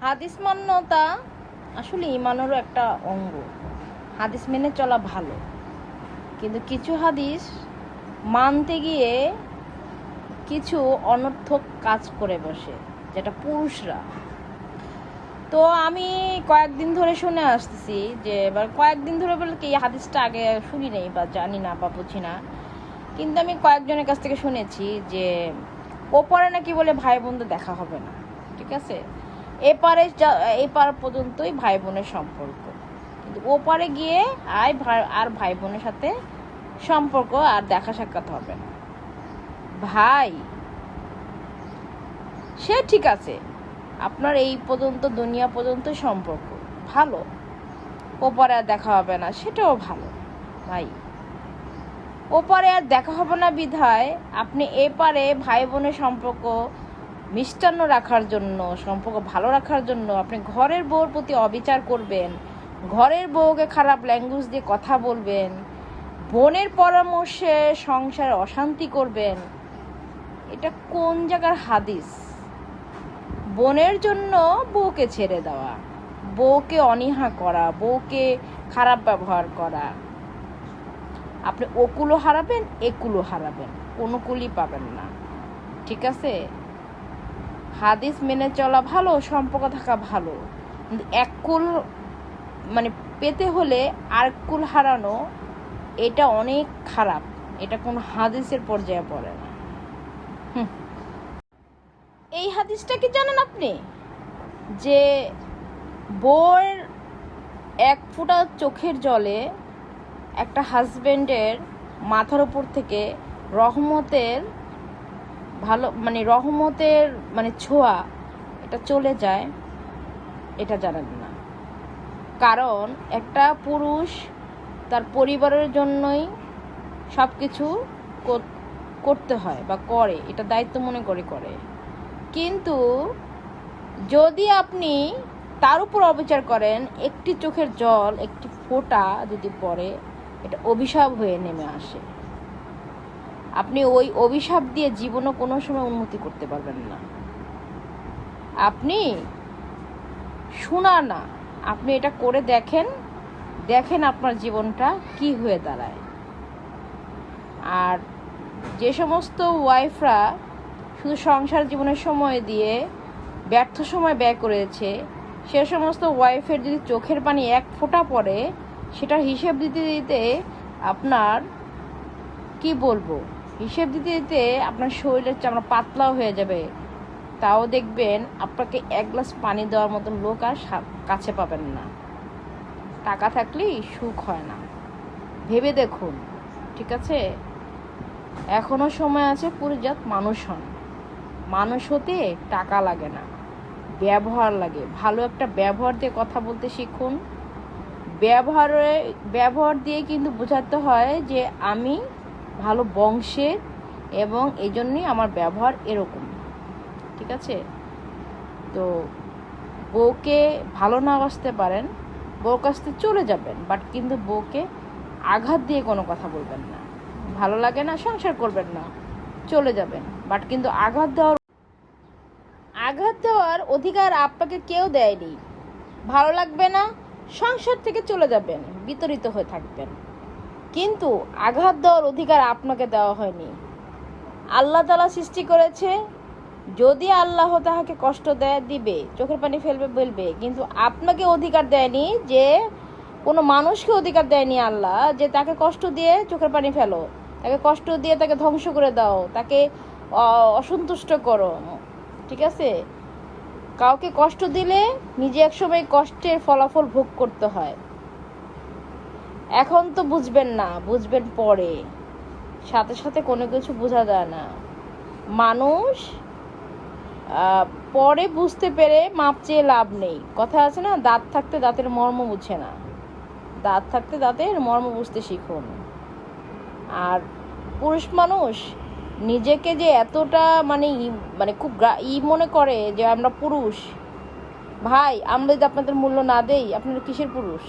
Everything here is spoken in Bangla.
হাদিস মান্যতা আসলে ইমানেরও একটা অঙ্গ। হাদিস মেনে চলা ভালো, কিন্তু কিছু হাদিস মানতে গিয়ে কিছু অনর্থক কাজ করে বসে, যেটা পুরুষরা। তো আমি কয়েকদিন ধরে শুনে আসতেছি যে, এবার কয়েকদিন ধরে বলে কি, এই হাদিসটা আগে শুনি নেই বা জানি না বা বুঝি না, কিন্তু আমি কয়েকজনের কাছ থেকে শুনেছি যে ওপারে নাকি বলে ভাই বোনদের দেখা হবে না, ঠিক আছে, এপার পর্যন্তই ভাই বোনের সম্পর্ক, কিন্তু ওপারে গিয়ে আর ভাই বোনের সাথে সম্পর্ক আর দেখা সাক্ষাৎ হবে না। ভাই, সে ঠিক আছে, আপনার এই পর্যন্ত দুনিয়া পর্যন্ত সম্পর্ক ভালো, ওপারে আর দেখা হবে না, সেটাও ভালো। ভাই, ওপারে আর দেখা হবে না বিধায় আপনি এপারে ভাই বোনের সম্পর্ক মিষ্টান্ন রাখার জন্য, সম্পর্ক ভালো রাখার জন্য আপনি ঘরের বউর প্রতি অবিচার করবেন, ঘরের বউকে খারাপ ল্যাঙ্গুয়েজ দিয়ে কথা বলবেন, বোনের পরামর্শে সংসারে অশান্তি করবেন। এটা কোন জায়গার হাদিস? বোনের জন্য বউকে ছেড়ে দেওয়া, বউকে অনীহা করা, বউকে খারাপ ব্যবহার করা, আপনি ওকুলও হারাবেন, একুলও হারাবেন, কোনো কুলই পাবেন না, ঠিক আছে? হাদিস মেনে চলা ভালো, সম্পর্ক থাকা ভালো, কিন্তু এক কুল মানে পেতে হলে আর কুল হারানো, এটা অনেক খারাপ। এটা কোন হাদিসের পর্যায়ে পড়ে না। এই হাদিসটা কি জানেন আপনি? যে বউয়ের এক ফোঁটা চোখের জলে একটা হাজবেন্ডের মাথার উপর থেকে রহমতের ছোঁয়া এটা চলে যায়, এটা জানেন না। কারণ একটা পুরুষ তার পরিবারের জন্যই সব কিছু করতে হয় বা করে, এটা দায়িত্ব মনে করে। কিন্তু যদি আপনি তার উপর অবিচার করেন, একটি চোখের জল, একটি ফোঁটা যদি পড়ে, এটা অভিশাপ হয়ে নেমে আসে। আপনি ওই অভিশাপ দিয়ে জীবনও কোনো সময় উন্নতি করতে পারবেন না। আপনি শোনা না, আপনি এটা করে দেখেন আপনার জীবনটা কি হয়ে দাঁড়ায়। আর যে সমস্ত ওয়াইফরা শুধু সংসার জীবনের সময় দিয়ে ব্যর্থ সময় ব্যয় করেছে, সে সমস্ত ওয়াইফের যদি চোখের পানি এক ফোঁটা পড়ে, সেটার হিসেব দিতে আপনার কি বলবো, হিসেব দিতে আপনার শরীরের চামড়া পাতলাও হয়ে যাবে। তাও দেখবেন আপনাকে এক গ্লাস পানি দেওয়ার মতন লোক আর কাছে পাবেন না। টাকা থাকলেই সুখ হয় না, ভেবে দেখুন, ঠিক আছে? এখনো সময় আছে, পুরুষজাত মানুষ হন। মানুষ হতে টাকা লাগে না, ব্যবহার লাগে। ভালো একটা ব্যবহার দিয়ে কথা বলতে শিখুন। ব্যবহার দিয়ে কিন্তু বোঝাতে হয় যে আমি ভালো বংশের এবং এই জন্যই আমার ব্যবহার এরকম, ঠিক আছে? তো বউকে ভালো না বাসতে পারেন, বউর কাছ থেকে চলে যাবেন, বাট কিন্তু বউকে আঘাত দিয়ে কোনো কথা বলবেন না। ভালো লাগে না, সংসার করবেন না, চলে যাবেন, বাট কিন্তু আঘাত দেওয়ার অধিকার আপনাকে কেউ দেয়নি। ভালো লাগবে না, সংসার থেকে চলে যাবেন, বিতরিত হয়ে থাকবেন, কিন্তু আঘাত দেওয়ার অধিকার আপনাকে দেওয়া হয়নি। আল্লাহ তাআলা সৃষ্টি করেছে, যদি আল্লাহ তাহাকে কষ্ট দিবে, চোখের পানি ফেলবে, বলবে, কিন্তু আপনাকে অধিকার দেয়নি, যে কোনো মানুষকে অধিকার দেয়নি আল্লাহ যে তাকে কষ্ট দিয়ে চোখের পানি ফেলো, তাকে কষ্ট দিয়ে তাকে ধ্বংস করে দাও, তাকে অসন্তুষ্ট করো, ঠিক আছে? কাউকে কষ্ট দিলে নিজে একসময় কষ্টের ফলাফল ভোগ করতে হয়। এখন তো বুঝবেন না, বুঝবেন পরে, সাথে সাথে কোনো কিছু বোঝা যায় না। মানুষ পরে বুঝতে পেরে মাপ চেয়ে লাভ নেই। কথা আছে না, দাঁত থাকতে দাঁতের মর্ম বুঝে না। দাঁত থাকতে দাঁতের মর্ম বুঝতে শিখুন। আর পুরুষ মানুষ নিজেকে যে এতটা খুব মনে করে যে আমরা পুরুষ, ভাই, আমরা যদি আপনাদের মূল্য না দেই, আপনারা কিসের পুরুষ?